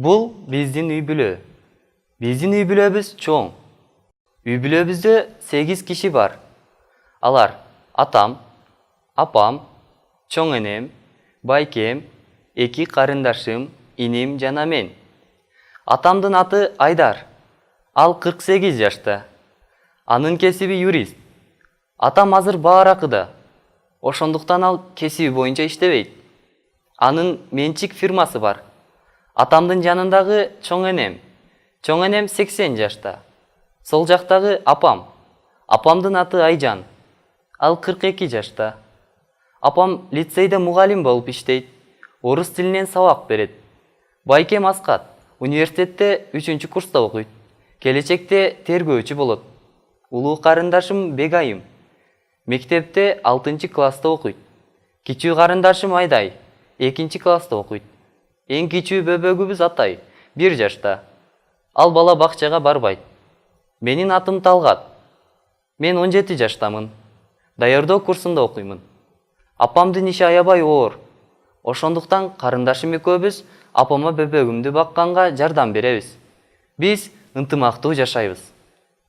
Бул биздин үй бүлө. Биздин үй бүлөбүз чоң. Үй бүлөбүздө 8 киши бар. Алар атам, апам, чоң энем, байкем, 2 карындашым, иним жана мен. Атамдын аты Айдар. Ал 48 жашта. Анын кесиби юрист. Атам азыр бааракыда. Ошондуктан ал кесиби боюнча иштебейт. Анын менчик фирмасы бар. Атамдын жанындагы чоң энем. Чоң энем 80 жашта. Сол жактагы апам. Апамдын аты Айжан. Ал 42 жашта. Апам лицейде мугалим болуп иштейт. Орус тилинен сабак берет. Байкем Аскат. Университетте 3-курста окуйт. Келечекте тергөөчү болот. Улуу карындашым Бегайым. Мектепте 6-класста окуйт. Кичүү карындашым Айдай 2-класста окуйт. Эң кичүү бөбөгүбүз Атай 1 жашта. Ал бала бакчага барбайт. Менин атым Талгат. Мен 17 жаштамын. Даярдоо курсунда окуймун. Апамдын иши аябай оор. Ошондуктан карындашым экөөбүз апама бөбөгүмдү бакканга жардам беребиз. Биз ынтымактуу жашайбыз.